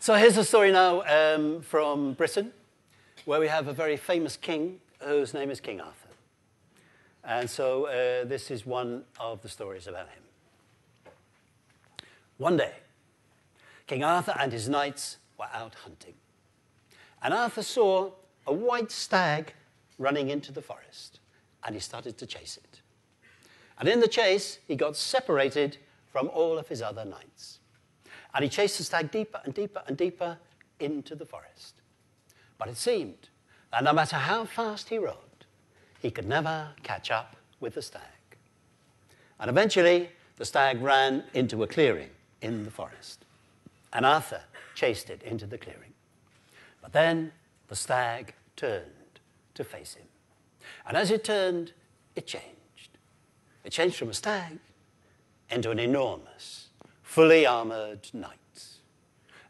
So here's a story now from Britain, where we have a very famous king whose name is King Arthur. And so this is one of the stories about him. One day, King Arthur and his knights were out hunting. And Arthur saw a white stag running into the forest, and he started to chase it. And in the chase, he got separated from all of his other knights. And he chased the stag deeper and deeper and deeper into the forest. But it seemed that no matter how fast he rode, he could never catch up with the stag. And eventually, the stag ran into a clearing in the forest. And Arthur chased it into the clearing. But then the stag turned to face him. And as it turned, it changed. It changed from a stag into an enormous, fully armored knight.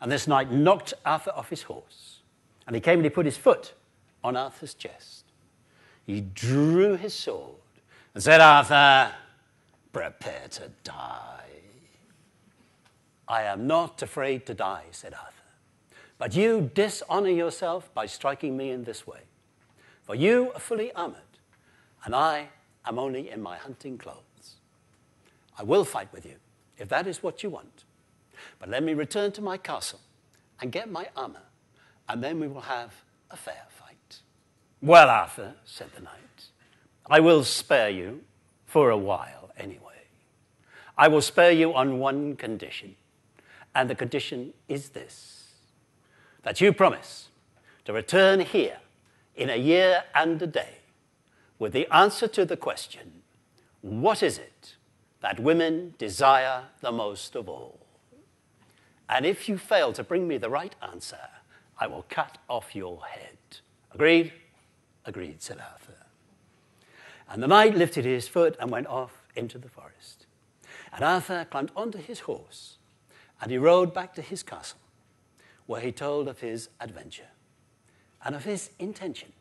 And this knight knocked Arthur off his horse. And he came and he put his foot on Arthur's chest. He drew his sword and said, "Arthur, prepare to die." "I am not afraid to die," said Arthur. "But you dishonor yourself by striking me in this way. For you are fully armored, and I am only in my hunting clothes. I will fight with you, if that is what you want. But let me return to my castle and get my armor, and then we will have a fair fight." "Well, Arthur," said the knight, "I will spare you for a while anyway. I will spare you on one condition, and the condition is this, that you promise to return here in a year and a day with the answer to the question, what is it that women desire the most of all? And if you fail to bring me the right answer, I will cut off your head." "Agreed?" "Agreed," said Arthur. And the knight lifted his foot and went off into the forest. And Arthur climbed onto his horse, and he rode back to his castle, where he told of his adventure and of his intention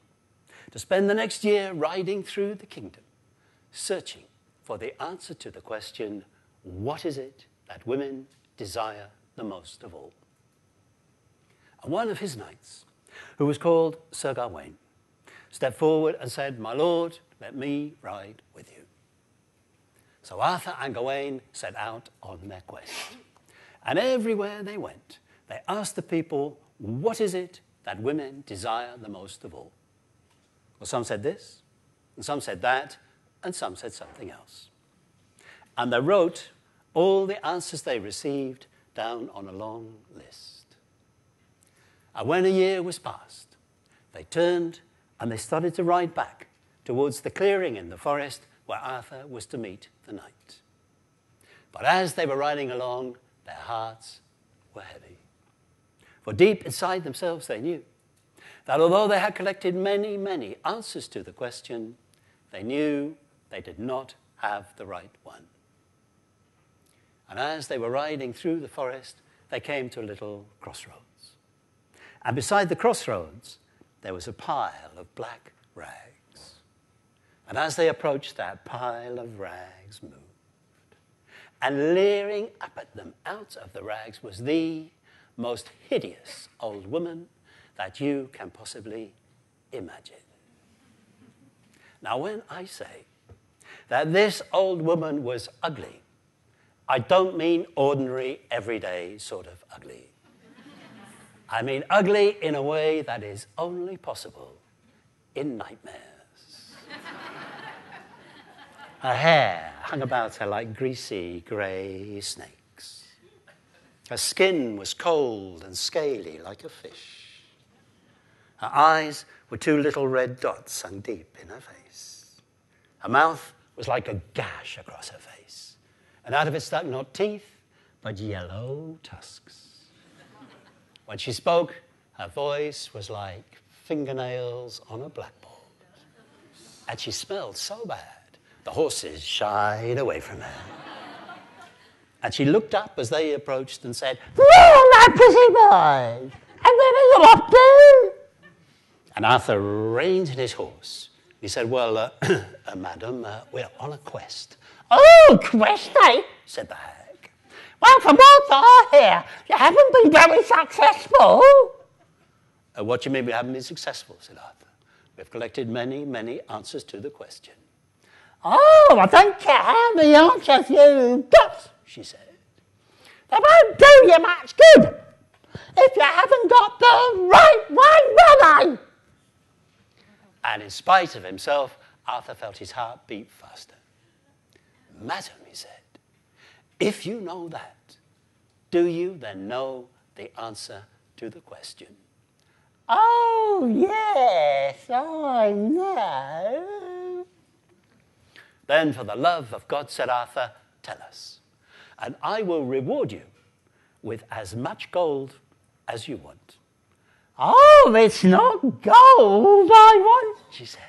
to spend the next year riding through the kingdom, searching for the answer to the question, what is it that women desire the most of all? And one of his knights, who was called Sir Gawain, stepped forward and said, "My lord, let me ride with you." So Arthur and Gawain set out on their quest. And everywhere they went, they asked the people, what is it that women desire the most of all? Well, some said this, and some said that, and some said something else. And they wrote all the answers they received down on a long list. And when a year was past, they turned and they started to ride back towards the clearing in the forest where Arthur was to meet the knight. But as they were riding along, their hearts were heavy. For deep inside themselves they knew that although they had collected many, many answers to the question, they knew they did not have the right one. And as they were riding through the forest, they came to a little crossroads. And beside the crossroads, there was a pile of black rags. And as they approached, that pile of rags moved. And leering up at them out of the rags was the most hideous old woman that you can possibly imagine. Now, when I say that this old woman was ugly, I don't mean ordinary, everyday sort of ugly. I mean ugly in a way that is only possible in nightmares. Her hair hung about her like greasy grey snakes. Her skin was cold and scaly like a fish. Her eyes were two little red dots sunk deep in her face. Her mouth was like a gash across her face, and out of it stuck not teeth, but yellow tusks. When she spoke, her voice was like fingernails on a blackboard. And she smelled so bad, the horses shied away from her. And she looked up as they approached and said, "Well, my pretty boys, and where are you off to?" And Arthur reined in his horse. He said, "Well, madam, we're on a quest." "Oh, quest, eh?" said the hag. Well, from what I hear, you haven't been very successful. What do you mean we haven't been successful, said Arthur. We've collected many, many answers to the question. Oh, I don't care how many answers you've got, She said. they won't do you much good if you haven't got the right one, will they? And in spite of himself, Arthur felt his heart beat faster. Madam, he said, if you know that, do you then know the answer to the question? Oh, yes, I know. Then, for the love of God, said Arthur, tell us, and I will reward you with as much gold as you want. Oh, it's not gold I want, She said.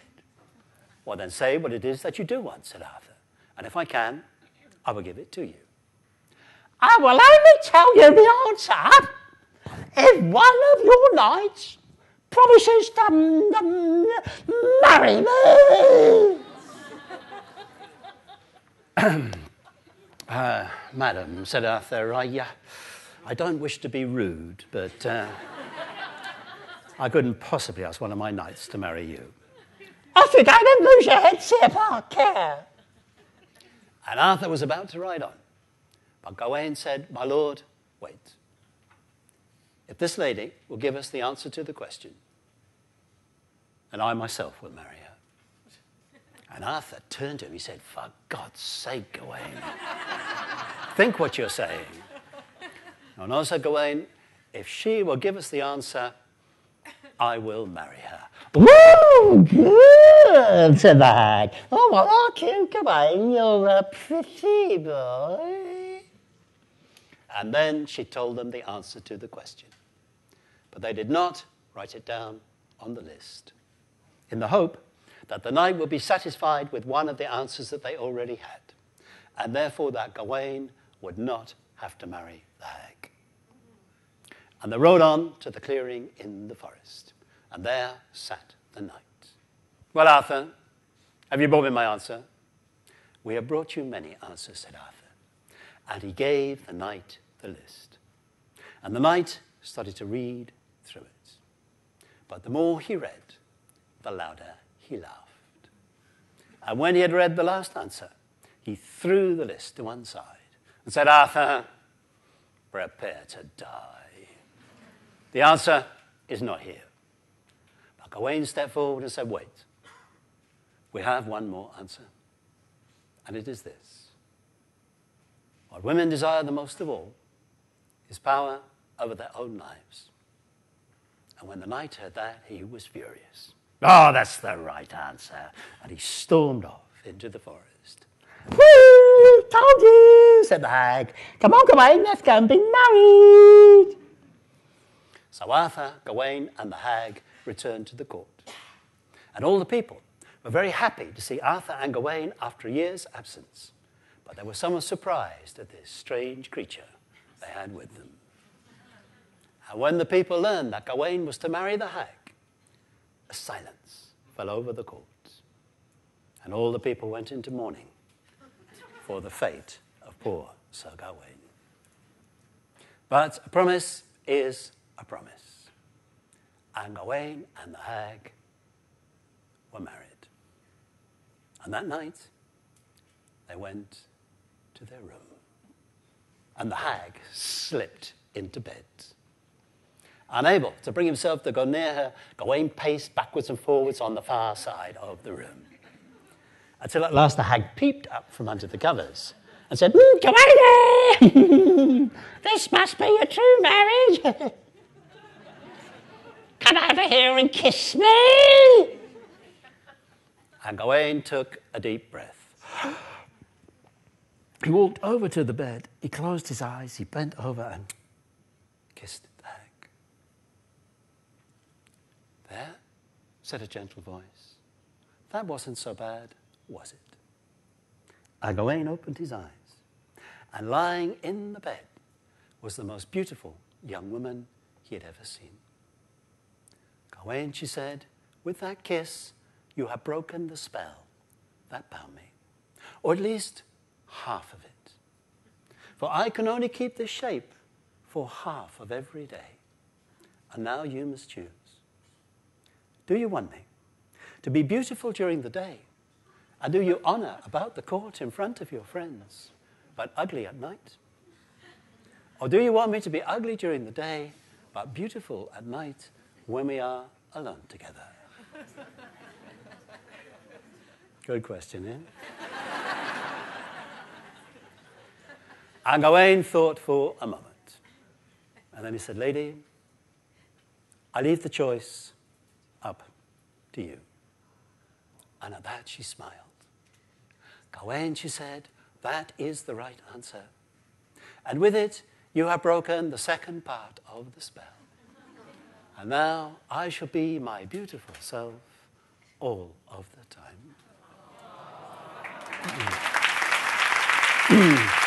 Well, then say what it is that you do want, said Arthur, and if I can, I will give it to you. I will only tell you the answer if one of your knights promises to marry me. Madam, said Arthur, I don't wish to be rude, but I couldn't possibly ask one of my knights to marry you. Off you go, then lose your head, see if I care. And Arthur was about to ride on. But Gawain said, my lord, wait. If this lady will give us the answer to the question, then I myself will marry her. And Arthur turned to him, he said, for God's sake, Gawain, think what you're saying. No, said Gawain, if she will give us the answer, I will marry her. Woo, good, said the hag. Oh, well, I like you, Gawain, you're a pretty boy. And then she told them the answer to the question. But they did not write it down on the list, in the hope that the knight would be satisfied with one of the answers that they already had, and therefore that Gawain would not have to marry the hag. And they rode on to the clearing in the forest, and there sat the knight. Well, Arthur, have you brought me my answer? We have brought you many answers, said Arthur. And he gave the knight the list. And the knight started to read through it. But the more he read, the louder he laughed. And when he had read the last answer, he threw the list to one side and said, Arthur, prepare to die. The answer is not here. But Gawain stepped forward and said, wait, we have one more answer. And it is this. What women desire the most of all is power over their own lives. And when the knight heard that, he was furious. Oh, that's the right answer. And he stormed off into the forest. Woo, told you, said the hag. Come on, Gawain, let's go and be married. So Arthur, Gawain, and the hag returned to the court. And all the people were very happy to see Arthur and Gawain after a year's absence. But they were somewhat surprised at this strange creature they had with them. And when the people learned that Gawain was to marry the hag, a silence fell over the court. And all the people went into mourning for the fate of poor Sir Gawain. But a promise is a promise. And Gawain and the hag were married. And that night, they went to their room. And the hag slipped into bed. Unable to bring himself to go near her, Gawain paced backwards and forwards on the far side of the room. Until at last the hag peeped up from under the covers and said, Gawain, this must be a true marriage. Come over here and kiss me. And Gawain took a deep breath. He walked over to the bed, he closed his eyes, he bent over and kissed the hag. There, said a gentle voice. That wasn't so bad, was it? And Gawain opened his eyes, and lying in the bed was the most beautiful young woman he had ever seen. Gawain, she said, with that kiss, you have broken the spell that bound me, or at least half of it. For I can only keep this shape for half of every day. And now you must choose. Do you want me to be beautiful during the day and do you honor about the court in front of your friends, but ugly at night? Or do you want me to be ugly during the day, but beautiful at night when we are alone together? Good question, eh? And Gawain thought for a moment. And then he said, lady, I leave the choice up to you. And at that she smiled. Gawain, she said, that is the right answer. And with it, you have broken the second part of the spell. And now I shall be my beautiful self all of the time.